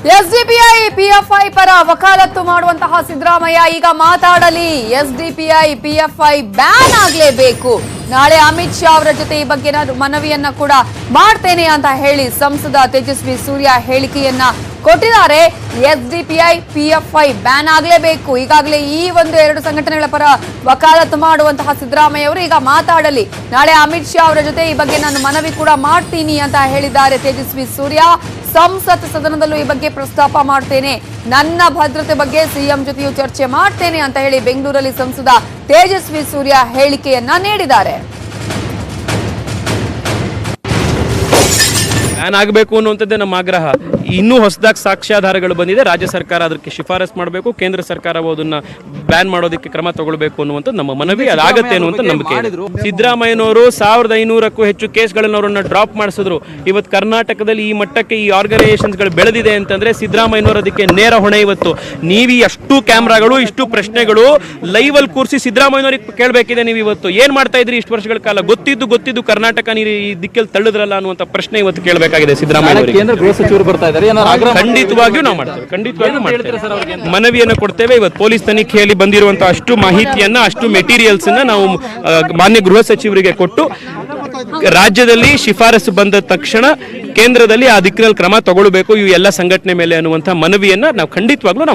SDPI PFI ಪರ ವಕಾಲತ್ತು ಮಾಡುವಂತಹ ಸಿದ್ದರಾಮಯ್ಯ ಈಗ ಮಾತಾಡಲಿ. ಎಸ್ಡಿಪಿಐ ಪಿಎಫ್ಐ ಬ್ಯಾನ್ ಆಗಲೇಬೇಕು. ನಾಳೆ ಅಮಿತ್ ಶಾ ಅವರ ಜೊತೆ ಈ ಬಗ್ಗೆ ನಾನು ಮನವಿಯನ್ನ ಕೂಡ ಮಾಡ್ತೇನೆ ಅಂತ ಹೇಳಿ ಸಂಸದ ತೇಜಸ್ವಿ ಸೂರ್ಯ ಹೇಳಿಕೆಯನ್ನ ಕೊಟ್ಟಿದ್ದಾರೆ. ಎಸ್ಡಿಪಿಐ ಪಿಎಫ್ಐ ಬ್ಯಾನ್ ಆಗಲೇಬೇಕು. ಈಗಾಗಲೇ ಈ ಎರಡು ಸಂಘಟನೆಗಳ ಪರ ವಕಾಲತ್ತು ಮಾಡುವಂತಹ ಸಿದ್ದರಾಮಯ್ಯ ಅವರು ಈಗ ಮಾತಾಡಲಿ. ನಾಳೆ ಅಮಿತ್ ಶಾ ಅವರ ಜೊತೆ ಈ ಬಗ್ಗೆ ನಾನು ಮನವಿ ಕೂಡ ಮಾಡ್ತೀನಿ ಅಂತ ಹೇಳಿದ್ದಾರೆ ತೇಜಸ್ವಿ ಸೂರ್ಯ. ಸಂಸತ್ ಸದನದಲ್ಲೂ ಈ ಬಗ್ಗೆ ಪ್ರಸ್ತಾಪ ಮಾಡ್ತೇನೆ, ನನ್ನ ಭದ್ರತೆ ಬಗ್ಗೆ ಸಿಎಂ ಜೊತೆಯೂ ಚರ್ಚೆ ಮಾಡ್ತೇನೆ ಅಂತ ಹೇಳಿ ಬೆಂಗಳೂರಲ್ಲಿ ಸಂಸದ ತೇಜಸ್ವಿ ಸೂರ್ಯ ಹೇಳಿಕೆಯನ್ನ ನೀಡಿದ್ದಾರೆ. ಬ್ಯಾನ್ ಆಗಬೇಕು ಅನ್ನುವಂಥದ್ದೇ ನಮ್ಮ ಆಗ್ರಹ. ಇನ್ನೂ ಹೊಸದಾಗಿ ಸಾಕ್ಷ್ಯಾಧಾರಗಳು ಬಂದಿದೆ. ರಾಜ್ಯ ಸರ್ಕಾರ ಅದಕ್ಕೆ ಶಿಫಾರಸ್ ಮಾಡಬೇಕು, ಕೇಂದ್ರ ಸರ್ಕಾರವು ಅದನ್ನ ಬ್ಯಾನ್ ಮಾಡೋದಕ್ಕೆ ಕ್ರಮ ತಗೊಳ್ಬೇಕು ಅನ್ನುವಂಥದ್ದು ನಮ್ಮ ಮನವಿ. ಅದಾಗತ್ತೆ ಅನ್ನುವಂಥ ನಂಬಿಕೆ. ಸಿದ್ದರಾಮಯ್ಯನವರು 1500ಕ್ಕೂ ಹೆಚ್ಚು ಕೇಸ್ಗಳನ್ನು ಅವರನ್ನ ಡ್ರಾಪ್ ಮಾಡಿಸಿದ್ರು. ಇವತ್ತು ಕರ್ನಾಟಕದಲ್ಲಿ ಈ ಮಟ್ಟಕ್ಕೆ ಈ ಆರ್ಗನೈಸೇಷನ್ಸ್ಗಳು ಬೆಳೆದಿದೆ ಅಂತಂದ್ರೆ ಸಿದ್ದರಾಮಯ್ಯನವರು ಅದಕ್ಕೆ ನೇರ ಹೊಣೆ. ಇವತ್ತು ನೀವು ಅಷ್ಟು ಕ್ಯಾಮ್ರಾಗಳು, ಇಷ್ಟು ಪ್ರಶ್ನೆಗಳು ಲೈವ್ ಅಲ್ಲಿ ಕೂರಿಸಿ ಸಿದ್ದರಾಮಯ್ಯನವರಿಗೆ ಕೇಳಬೇಕಿದೆ. ನೀವು ಇವತ್ತು ಏನ್ ಮಾಡ್ತಾ ಇದ್ರಿ ಇಷ್ಟು ವರ್ಷಗಳ ಕಾಲ? ಗೊತ್ತಿದ್ದು ಕರ್ನಾಟಕ ನೀರು ಈ ದಿಕ್ಕಲ್ಲಿ ತಳ್ಳಿದ್ರಲ್ಲ ಅನ್ನುವಂಥ ಪ್ರಶ್ನೆ ಇವತ್ತು ಕೇಳಬೇಕಾಗಿದೆ ಸಿದ್ದರಾಮಯ್ಯ. ಕೇಂದ್ರ ಗೃಹ ಸಚಿವರು ಬರ್ತಾ ಇದ್ದಾರೆ, ಖಂಡಿತವಾಗಿಯೂ ನಾವು ಮಾಡ್ತೇವೆ, ಮನವಿಯನ್ನು ಕೊಡ್ತೇವೆ. ಇವತ್ತು ಪೊಲೀಸ್ ತನಿಖೆಯಲ್ಲಿ ಬಂದಿರುವಂತಹ ಅಷ್ಟು ಮಾಹಿತಿಯನ್ನ, ಅಷ್ಟು ಮೆಟೀರಿಯಲ್ಸ್ ಅನ್ನ ನಾವು ಮಾನ್ಯ ಗೃಹ ಸಚಿವರಿಗೆ ಕೊಟ್ಟು ರಾಜ್ಯದಲ್ಲಿ ಶಿಫಾರಸು ಬಂದ ತಕ್ಷಣ ಕೇಂದ್ರದಲ್ಲಿ ಆ ದಿಕ್ಕಿನಲ್ಲಿ ಕ್ರಮ ತಗೊಳ್ಬೇಕು ಇವು ಎಲ್ಲ ಸಂಘಟನೆ ಮೇಲೆ ಅನ್ನುವಂತಹ ಮನವಿಯನ್ನ ನಾವು ಖಂಡಿತವಾಗ್ಲೂ